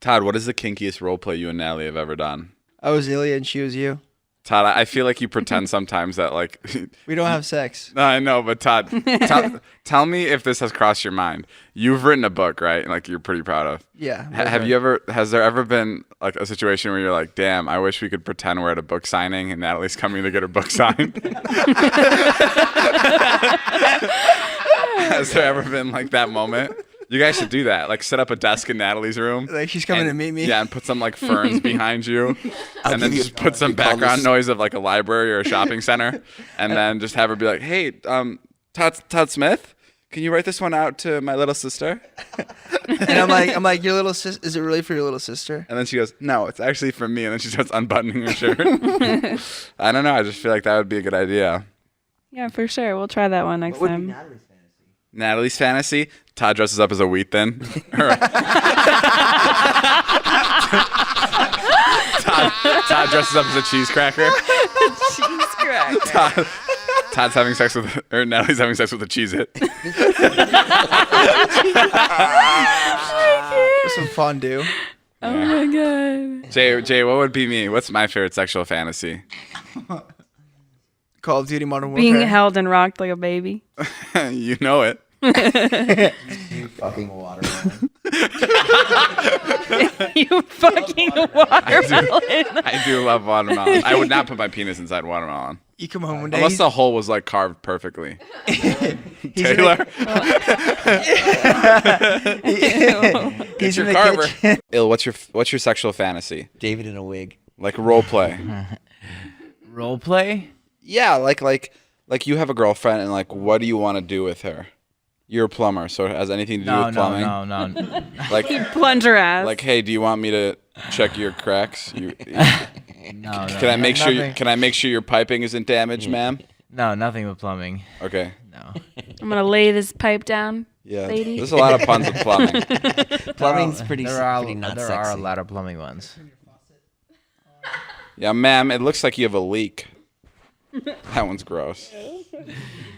Todd, what is the kinkiest role play you and Natalie have ever done? I was Ilya and she was you. Todd, I feel like you pretend sometimes that like we don't have sex. No, I know, but Todd, tell me if this has crossed your mind. You've written a book, right? Like you're pretty proud of. Yeah. Has there ever been like a situation where you're like, damn, I wish we could pretend we're at a book signing and Natalie's coming to get her book signed? Has there ever been like that moment? You guys should do that. Like set up a desk in Natalie's room. Like she's coming to meet me. Yeah, and put some like ferns behind you. And then just put some background noise of like a library or a shopping center. And then just have her be like, hey, Todd Smith, can you write this one out to my little sister? And I'm like, your little sister, is it really for your little sister? And then she goes, no, it's actually for me. And then she starts unbuttoning her shirt. I don't know. I just feel like that would be a good idea. Yeah, for sure. We'll try that one next time. Natalie's fantasy. Todd dresses up as a wheat thin. Todd dresses up as a cheese cracker. Cheese cracker. Todd's having sex with, or Natalie's having sex with a Cheez-It. Some fondue. Oh my god. Jay, what would be me? What's my favorite sexual fantasy? Call of Duty Modern Warfare. Being held and rocked like a baby. You know it. You fucking watermelon. You fucking watermelon. I do love watermelon. I would not put my penis inside watermelon. You come home one day. Unless the hole was like carved perfectly. Taylor. He's your in the carver. kitchen. Ill, what's your sexual fantasy? David in a wig. Like role play. Role play? Yeah, like you have a girlfriend and like what do you want to do with her? You're a plumber, so it has anything to do with plumbing? No. Like You plunge her ass. like, hey, do you want me to check your cracks? No. Can I make sure your piping isn't damaged, ma'am? No, nothing with plumbing. Okay. No. I'm gonna lay this pipe down. Yeah. Lady. There's a lot of puns with plumbing. Plumbing's pretty There are not there sexy. are a lot of plumbing ones. Yeah, ma'am, it looks like you have a leak. That one's gross. You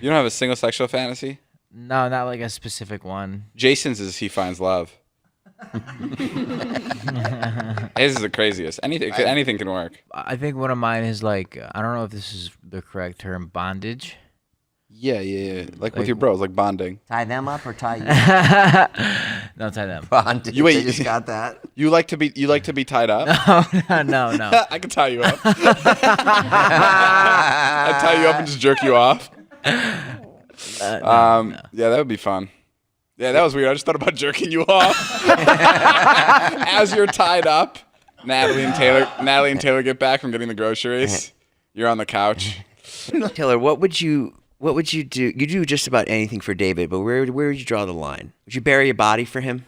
don't have a single sexual fantasy? No, not like a specific one. Jason's is he finds love. His is the craziest. Anything can work. I think one of mine is like, I don't know if this is the correct term, bondage. Yeah. Like with your bros, like bonding. Tie them up or tie you? No, tie them. Bondage. You I just got that. You like to be tied up? No. I can tie you up. I tie you up and just jerk you off. Yeah, that would be fun. Yeah, that was weird. I just thought about jerking you off as you're tied up. Natalie and Taylor get back from getting the groceries. You're on the couch. Taylor, what would you do? You do just about anything for David, but where would you draw the line? Would you bury a body for him?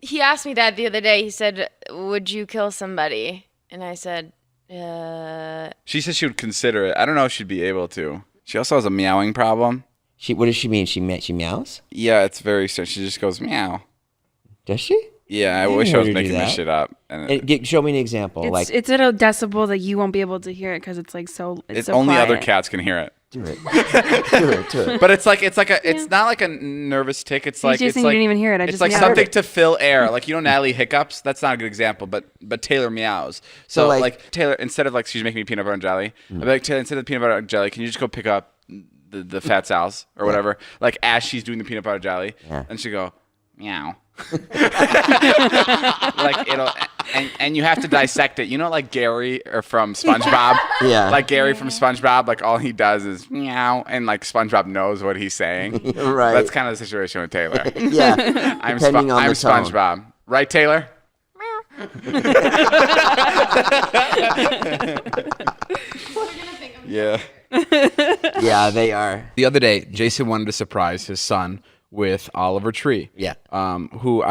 He asked me that the other day. He said, would you kill somebody? And I said, She said she would consider it. I don't know if she'd be able to. She also has a meowing problem. What does she mean? She meows? Yeah, it's very strange. She just goes meow. Does she? Yeah, I wish I was making this shit up. And Show me an example. It's at a decibel that you won't be able to hear it because it's like so. It's so only quiet. other cats can hear it. Do it. do it. But it's not like a nervous tick. It's like Jason, it's you like didn't even hear it. I it's just like meowed. something to fill air. Like Natalie hiccups. That's not a good example. But Taylor meows. So like Taylor, instead of like she's making me peanut butter and jelly, I'd be like, Taylor, instead of the peanut butter and jelly, can you just go pick up the Fat Sal's or whatever? Like as she's doing the peanut butter jelly, and she go meow. Like it'll and you have to dissect it. You know, like Gary or from SpongeBob. Yeah. Like Gary from SpongeBob. Like all he does is meow, and like SpongeBob knows what he's saying. Right. That's kind of the situation with Taylor. Yeah. I'm Depending on the tone. SpongeBob. Right, Taylor? Yeah. Yeah, they are. The other day, Jason wanted to surprise his son with Oliver Tree. Yeah. Who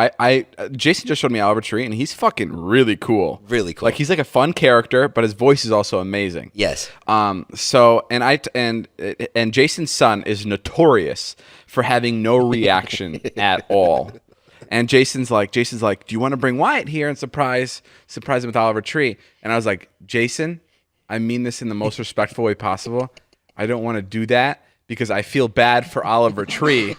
Jason just showed me Oliver Tree, and he's fucking really cool. Really cool. Like he's like a fun character, but his voice is also amazing. Yes. So and Jason's son is notorious for having no reaction at all. And Jason's like, do you want to bring Wyatt here and surprise him with Oliver Tree? And I was like, Jason, I mean this in the most respectful way possible. I don't want to do that because I feel bad for Oliver Tree.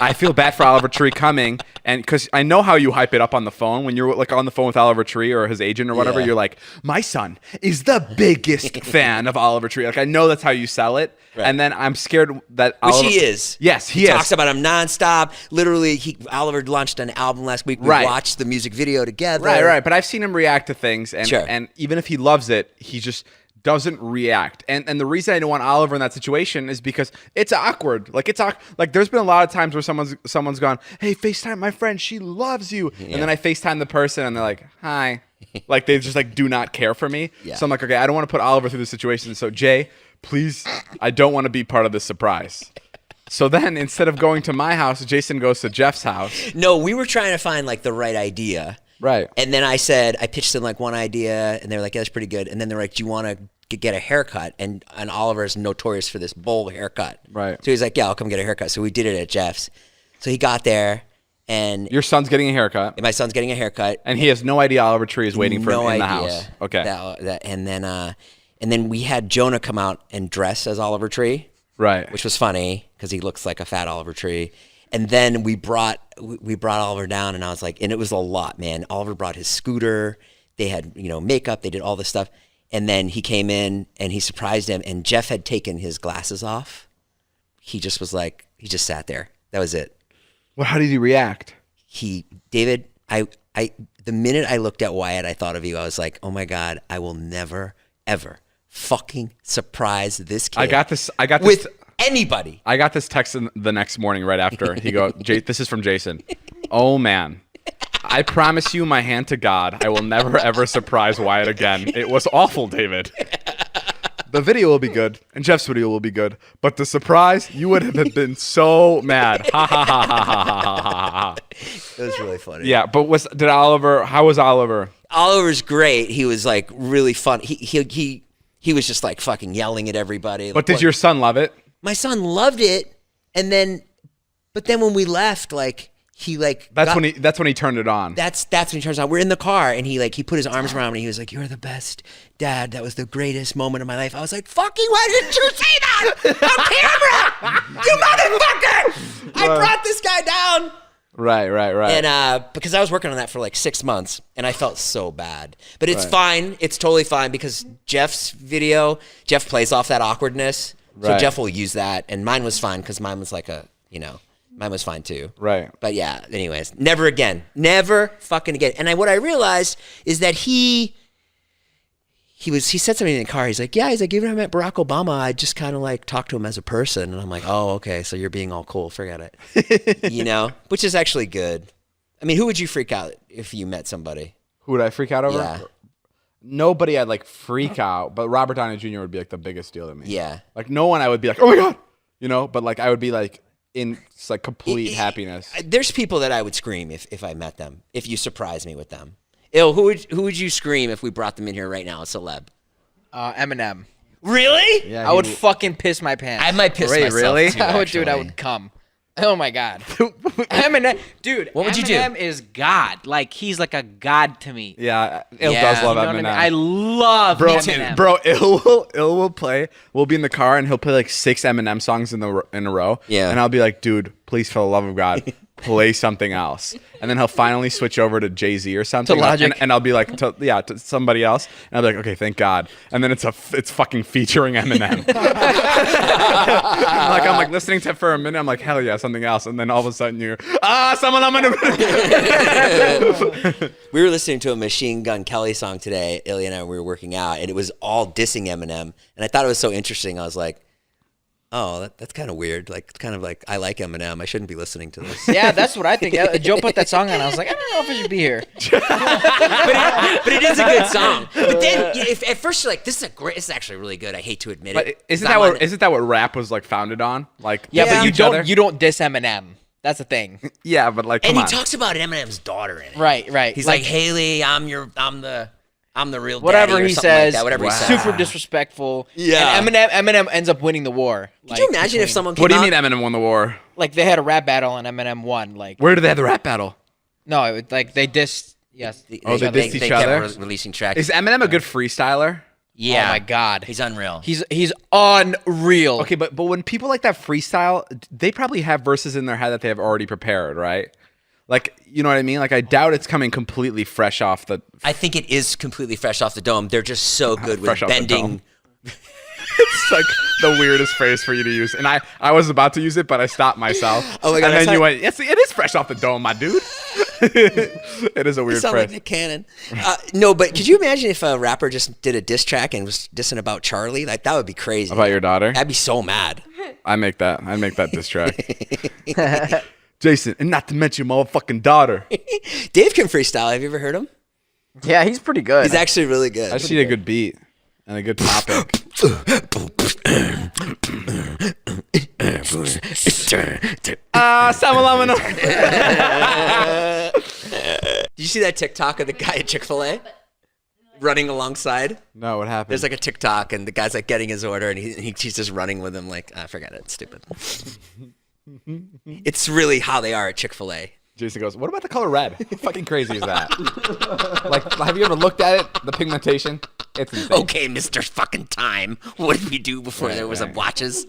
I feel bad for Oliver Tree coming, and because I know how you hype it up on the phone when you're like on the phone with Oliver Tree or his agent or whatever. Yeah. You're like, my son is the biggest fan of Oliver Tree. Like I know that's how you sell it, and then I'm scared that Which Oliver, he is. Yes, he talks is. about him nonstop. Literally, Oliver launched an album last week. We watched the music video together. Right. But I've seen him react to things, and Sure. and even if he loves it, he just doesn't react. And the reason I don't want Oliver in that situation is because it's awkward. Like like there's been a lot of times where someone's gone, hey, FaceTime my friend, she loves you. And then I FaceTime the person and they're like, hi. Like they just like do not care for me. Yeah. So I'm like, okay, I don't want to put Oliver through this situation. So Jay, please, I don't want to be part of this surprise. So then instead of going to my house, Jason goes to Jeff's house. No, we were trying to find like the right idea. Right. And then I pitched them like one idea, and they were like, yeah, that's pretty good. And then they're like, do you want to get a haircut? And Oliver is notorious for this bowl haircut. Right. So he's like, yeah, I'll come get a haircut. So we did it at Jeff's. So he got there, and Your son's getting a haircut. my son's getting a haircut. And he has no idea Oliver Tree is waiting for him in idea the house. Okay. And then we had Jonah come out and dress as Oliver Tree. Right. Which was funny because he looks like a fat Oliver Tree. And then we brought Oliver down, and I was like, and it was a lot, man. Oliver brought his scooter. They had, makeup. They did all this stuff. And then he came in and he surprised him. And Jeff had taken his glasses off. He just sat there. That was it. Well, how did he react? David, the minute I looked at Wyatt, I thought of you. I was like, oh my God, I will never, ever fucking surprise this kid. I got this with anybody. I got this text the next morning right after. He goes, this is from Jason. Oh man, I promise you my hand to God, I will never ever surprise Wyatt again. It was awful, David. The video will be good, and Jeff's video will be good, but the surprise, you would have been so mad. Ha ha ha ha ha ha ha ha ha. It was really funny. Yeah, but how was Oliver? Oliver's great. He was like really fun. He was just like fucking yelling at everybody. But did your son love it? My son loved it, but then when we left, like That's when he turned it on. That's when he turns on. We're in the car, and he put his arms around me. He was like, "You're the best, Dad. That was the greatest moment of my life." I was like, "Fucking, why didn't you say that on camera? You motherfucker! I brought this guy down." Right. And because I was working on that for like 6 months, and I felt so bad. But it's fine. It's totally fine because Jeff plays off that awkwardness. So Right. Jeff will use that, and mine was fine because mine was like mine was fine too. Right. But yeah, anyways, never again. Never fucking again. And what I realized is that he said something in the car. He's like, even when I met Barack Obama, I just kind of like talked to him as a person. And I'm like, oh, okay, so you're being all cool. Forget it. Which is actually good. I mean, who would you freak out if you met somebody? Who would I freak out over? Yeah. Nobody I'd like freak out, but Robert Downey Jr. would be like the biggest deal to me. Yeah. Like no one I would be like, oh my God, but like I would be like in like complete happiness. There's people that I would scream if I met them, if you surprised me with them. Who would you scream if we brought them in here right now, a celeb? Eminem. Really? Yeah, I would fucking piss my pants. I might piss myself really? too, I would, dude. I actually. would come. Oh my God. Eminem, dude. What would you do? Eminem is God. Like he's like a god to me. Yeah, Il Yeah, does love You know what Eminem. I mean? I love Eminem. Bro, Il will play. We'll be in the car and he'll play like 6 Eminem songs in a row. Yeah. And I'll be like, dude, please, for the love of God, play something else. And then he'll finally switch over to Jay-Z or something. To Logic. And I'll be like, to somebody else. And I'll be like, okay, thank God. And then it's fucking featuring Eminem. I'm like listening to it for a minute. I'm like, hell yeah, something else. And then all of a sudden you're, someone I'm gonna. We were listening to a Machine Gun Kelly song today, Ilya and I, we were working out, and it was all dissing Eminem. And I thought it was so interesting. I was like, oh, that's kind of weird. Like, it's kind of like, I like Eminem. I shouldn't be listening to this. Yeah, that's what I think. Joe put that song on. I was like, I don't know if I should be here. but it is a good song. But then, if at first you're like, this is actually really good. I hate to admit it. But isn't that what rap was like founded on? Like, Yeah, dissing but each other? you don't diss Eminem. That's the thing. Yeah, but like, And come he on. talks about Eminem's daughter in it. Right. He's like, Haley, I'm the real Whatever daddy or he something like says, that. Whatever he says. super disrespectful. Yeah. And Eminem ends up winning the war. Could you imagine if someone came What do you out- mean Eminem won the war? Like they had a rap battle and Eminem won. Like Where did they have the rap battle? no, it, like they dissed. Yes. Oh, they dissed each kept other? releasing tracks. Is Eminem a good freestyler? Yeah. Oh my God. He's unreal. He's unreal. Okay, but when people like that freestyle, they probably have verses in their head that they have already prepared, right? Like, you know what I mean? Like, I doubt it's coming completely fresh off the... I think it is completely fresh off the dome. They're just so good with Fresh off the bending. dome. It's like the weirdest phrase for you to use. And I was about to use it, but I stopped myself. Oh my God, And I then saw- you went, yes, it is fresh off the dome, my dude. It is a You weird sound phrase. like Nick Cannon. No, but could you imagine if a rapper just did a diss track and was dissing about Charlie? Like, that would be crazy. About your daughter? I'd be so mad. I'd make that diss track. Jason, and not to mention my motherfucking daughter. Dave can freestyle. Have you ever heard him? Yeah, he's pretty good. He's actually really good. I just need a good beat and a good topic. Did you see that TikTok of the guy at Chick-fil-A running alongside? No, what happened? There's like a TikTok, and the guy's like getting his order, and he's just running with him. Like, forget it, it's stupid. It's really how they are at Chick-fil-A. Jason goes, what about the color red? How fucking crazy is that? Like, have you ever looked at it? The pigmentation? It's insane. Okay, Mr. Fucking Time. What did we do before there was a watches?